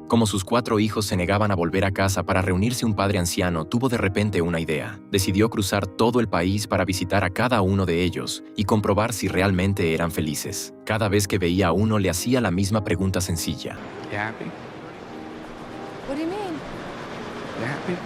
Como sus 4 hijos se negaban a volver a casa para reunirse, un padre anciano tuvo de repente una idea. Decidió cruzar todo el país para visitar a cada uno de ellos y comprobar si realmente eran felices. Cada vez que veía a uno le hacía la misma pregunta sencilla. You happy? What do you mean? You happy?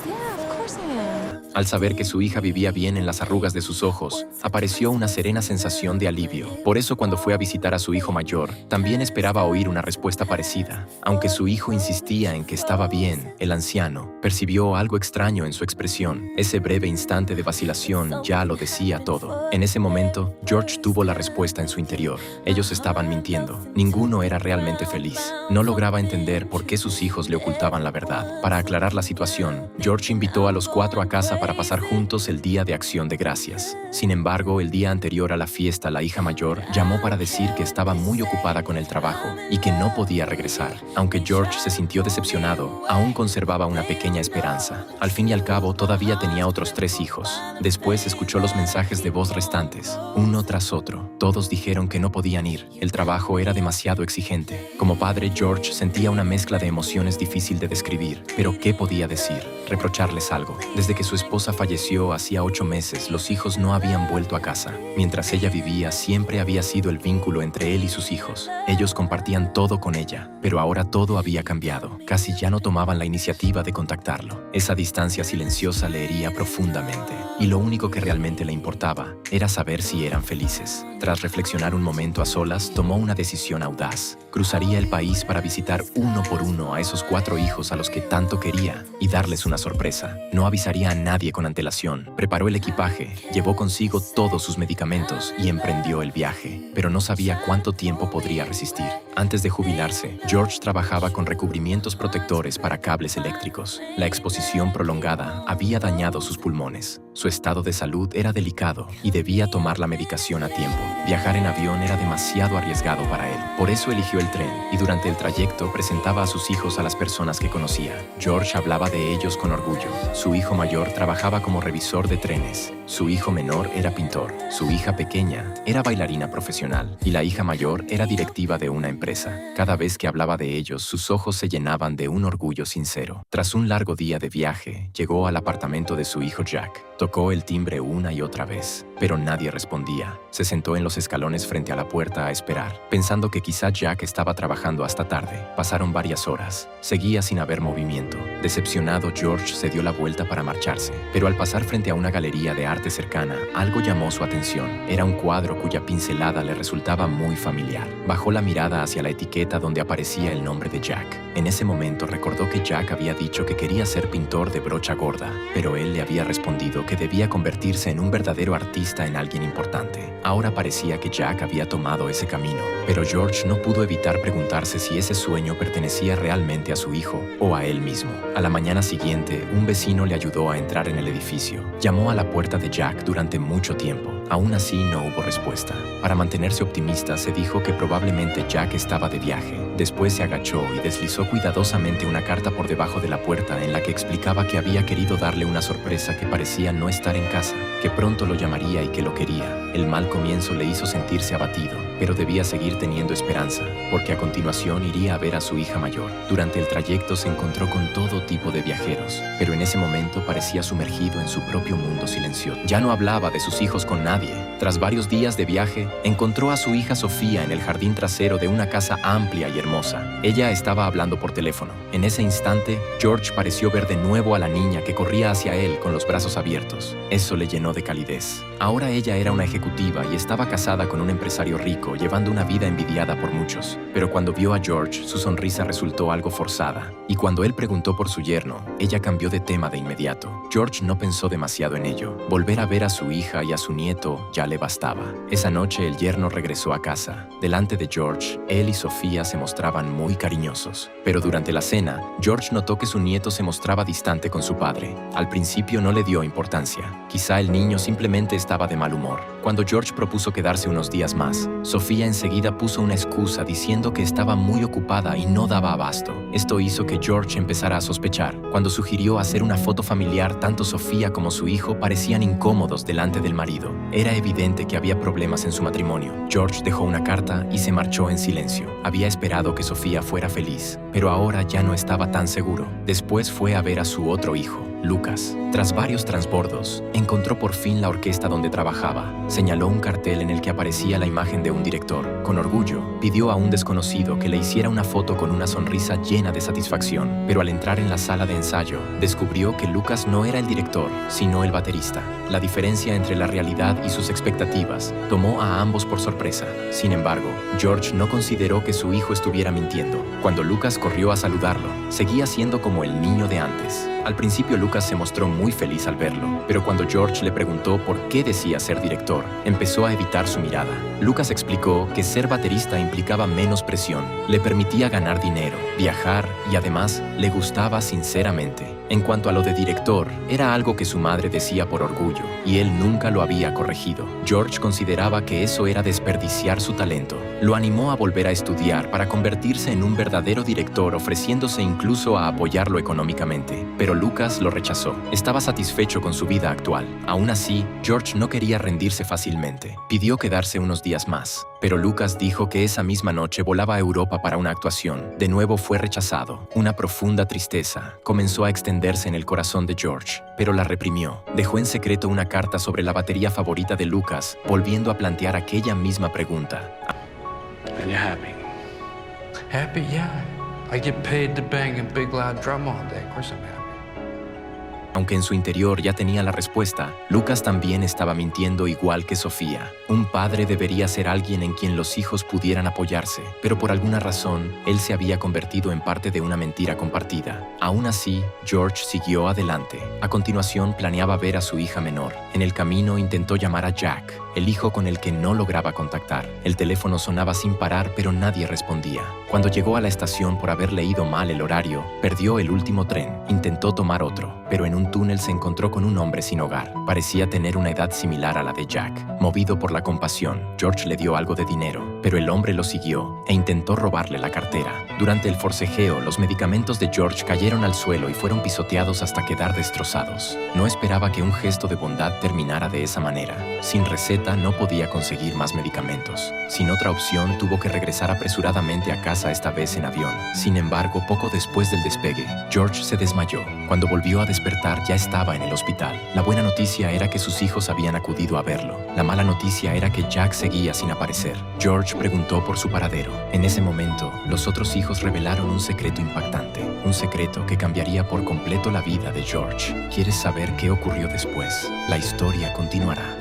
Yeah, of course I am. Al saber que su hija vivía bien en las arrugas de sus ojos, apareció una serena sensación de alivio. Por eso, cuando fue a visitar a su hijo mayor, también esperaba oír una respuesta parecida. Aunque su hijo insistía en que estaba bien, el anciano percibió algo extraño en su expresión. Ese breve instante de vacilación ya lo decía todo. En ese momento, George tuvo la respuesta en su interior. Ellos estaban mintiendo. Ninguno era realmente feliz. No lograba entender por qué sus hijos le ocultaban la verdad. Para aclarar la situación, George invitó a los 4 a casa para pasar juntos el Día de Acción de Gracias. Sin embargo, el día anterior a la fiesta, la hija mayor llamó para decir que estaba muy ocupada con el trabajo y que no podía regresar. Aunque George se sintió decepcionado, aún conservaba una pequeña esperanza. Al fin y al cabo, todavía tenía otros 3 hijos. Después escuchó los mensajes de voz restantes, uno tras otro. Todos dijeron que no podían ir. El trabajo era demasiado exigente. Como padre, George sentía una mezcla de emociones difícil de describir. Pero ¿qué podía decir? Reprocharles algo. Desde que su esposa falleció hacía 8 meses, los hijos no habían vuelto a casa. Mientras ella vivía, siempre había sido el vínculo entre él y sus hijos. Ellos compartían todo con ella, pero ahora todo había cambiado. Casi ya no tomaban la iniciativa de contactarlo. Esa distancia silenciosa le hería profundamente, y lo único que realmente le importaba era saber si eran felices. Tras reflexionar un momento a solas, tomó una decisión audaz. Cruzaría el país para visitar uno por uno a esos 4 hijos a los que tanto quería y darles una sorpresa. No avisaría a nadie con antelación. Preparó el equipaje, llevó consigo todos sus medicamentos y emprendió el viaje. Pero no sabía cuánto tiempo podría resistir. Antes de jubilarse, George trabajaba con recubrimientos protectores para cables eléctricos. La exposición prolongada había dañado sus pulmones. Su estado de salud era delicado y debía tomar la medicación a tiempo. Viajar en avión era demasiado arriesgado para él. Por eso eligió el tren y durante el trayecto presentaba a sus hijos a las personas que conocía. George hablaba de ellos con orgullo. Su hijo mayor trabajaba como revisor de trenes. Su hijo menor era pintor. Su hija pequeña era bailarina profesional y la hija mayor era directiva de una empresa. Cada vez que hablaba de ellos, sus ojos se llenaban de un orgullo sincero. Tras un largo día de viaje, llegó al apartamento de su hijo Jack. Tocó el timbre una y otra vez, pero nadie respondía. Se sentó en los escalones frente a la puerta a esperar, pensando que quizá Jack estaba trabajando hasta tarde. Pasaron varias horas. Seguía sin haber movimiento. Decepcionado, George se dio la vuelta para marcharse, pero al pasar frente a una galería de arte cercana, algo llamó su atención. Era un cuadro cuya pincelada le resultaba muy familiar. Bajó la mirada hacia la etiqueta donde aparecía el nombre de Jack. En ese momento recordó que Jack había dicho que quería ser pintor de brocha gorda, pero él le había respondido que debía convertirse en un verdadero artista, en alguien importante. Ahora parecía que Jack había tomado ese camino, pero George no pudo evitar preguntarse si ese sueño pertenecía realmente a su hijo o a él mismo. A la mañana siguiente, un vecino le ayudó a entrar en el edificio. Llamó a la puerta de Jack durante mucho tiempo. Aún así no hubo respuesta. Para mantenerse optimista, se dijo que probablemente Jack estaba de viaje. Después se agachó y deslizó cuidadosamente una carta por debajo de la puerta en la que explicaba que había querido darle una sorpresa, que parecía no estar en casa, que pronto lo llamaría y que lo quería. El mal comienzo le hizo sentirse abatido, pero debía seguir teniendo esperanza, porque a continuación iría a ver a su hija mayor. Durante el trayecto se encontró con todo tipo de viajeros, pero en ese momento parecía sumergido en su propio mundo silencioso. Ya no hablaba de sus hijos con nadie. Tras varios días de viaje, encontró a su hija Sofía en el jardín trasero de una casa amplia y hermosa. Ella estaba hablando por teléfono. En ese instante, George pareció ver de nuevo a la niña que corría hacia él con los brazos abiertos. Eso le llenó de calidez. Ahora ella era una ejecutiva y estaba casada con un empresario rico, llevando una vida envidiada por muchos. Pero cuando vio a George, su sonrisa resultó algo forzada. Y cuando él preguntó por su yerno, ella cambió de tema de inmediato. George no pensó demasiado en ello. Volver a ver a su hija y a su nieto ya le bastaba. Esa noche el yerno regresó a casa. Delante de George, él y Sofía se mostraban muy cariñosos. Pero durante la cena, George notó que su nieto se mostraba distante con su padre. Al principio no le dio importancia. Quizá el niño simplemente estaba de mal humor. Cuando George propuso quedarse unos días más, Sofía enseguida puso una excusa diciendo que estaba muy ocupada y no daba abasto. Esto hizo que George empezara a sospechar. Cuando sugirió hacer una foto familiar, tanto Sofía como su hijo parecían incómodos delante del marido. Era evidente que había problemas en su matrimonio. George dejó una carta y se marchó en silencio. Había esperado que Sofía fuera feliz, pero ahora ya no estaba tan seguro. Después fue a ver a su otro hijo, Lucas. Tras varios transbordos, encontró por fin la orquesta donde trabajaba. Señaló un cartel en el que aparecía la imagen de un director. Con orgullo, pidió a un desconocido que le hiciera una foto con una sonrisa llena de satisfacción. Pero al entrar en la sala de ensayo, descubrió que Lucas no era el director, sino el baterista. La diferencia entre la realidad y sus expectativas tomó a ambos por sorpresa. Sin embargo, George no consideró que su hijo estuviera mintiendo. Cuando Lucas corrió a saludarlo, seguía siendo como el niño de antes. Al principio Lucas se mostró muy feliz al verlo, pero cuando George le preguntó por qué decía ser director, empezó a evitar su mirada. Lucas explicó que ser baterista implicaba menos presión, le permitía ganar dinero, viajar y además le gustaba sinceramente. En cuanto a lo de director, era algo que su madre decía por orgullo, y él nunca lo había corregido. George consideraba que eso era desperdiciar su talento. Lo animó a volver a estudiar para convertirse en un verdadero director, ofreciéndose incluso a apoyarlo económicamente. Pero Lucas lo rechazó. Estaba satisfecho con su vida actual. Aún así, George no quería rendirse fácilmente. Pidió quedarse unos días más, pero Lucas dijo que esa misma noche volaba a Europa para una actuación. De nuevo fue rechazado. Una profunda tristeza comenzó a extenderse en el corazón de George, pero la reprimió. Dejó en secreto una carta sobre la batería favorita de Lucas, volviendo a plantear aquella misma pregunta. And you're happy. Happy? Yeah. I get paid to bang a big loud drum all day. Of course I'm happy. Aunque en su interior ya tenía la respuesta, Lucas también estaba mintiendo igual que Sofía. Un padre debería ser alguien en quien los hijos pudieran apoyarse, pero por alguna razón, él se había convertido en parte de una mentira compartida. Aún así, George siguió adelante. A continuación, planeaba ver a su hija menor. En el camino intentó llamar a Jack, el hijo con el que no lograba contactar. El teléfono sonaba sin parar, pero nadie respondía. Cuando llegó a la estación por haber leído mal el horario, perdió el último tren. Intentó tomar otro, pero en un túnel se encontró con un hombre sin hogar. Parecía tener una edad similar a la de Jack. Movido por la compasión, George le dio algo de dinero, pero el hombre lo siguió e intentó robarle la cartera. Durante el forcejeo, los medicamentos de George cayeron al suelo y fueron pisoteados hasta quedar destrozados. No esperaba que un gesto de bondad terminara de esa manera. Sin receta no podía conseguir más medicamentos. Sin otra opción, tuvo que regresar apresuradamente a casa, esta vez en avión. Sin embargo, poco después del despegue, George se desmayó. Cuando volvió a despertar, ya estaba en el hospital. La buena noticia era que sus hijos habían acudido a verlo. La mala noticia era que Jack seguía sin aparecer. George preguntó por su paradero. En ese momento, los otros hijos revelaron un secreto impactante. Un secreto que cambiaría por completo la vida de George. ¿Quieres saber qué ocurrió después? La historia continuará.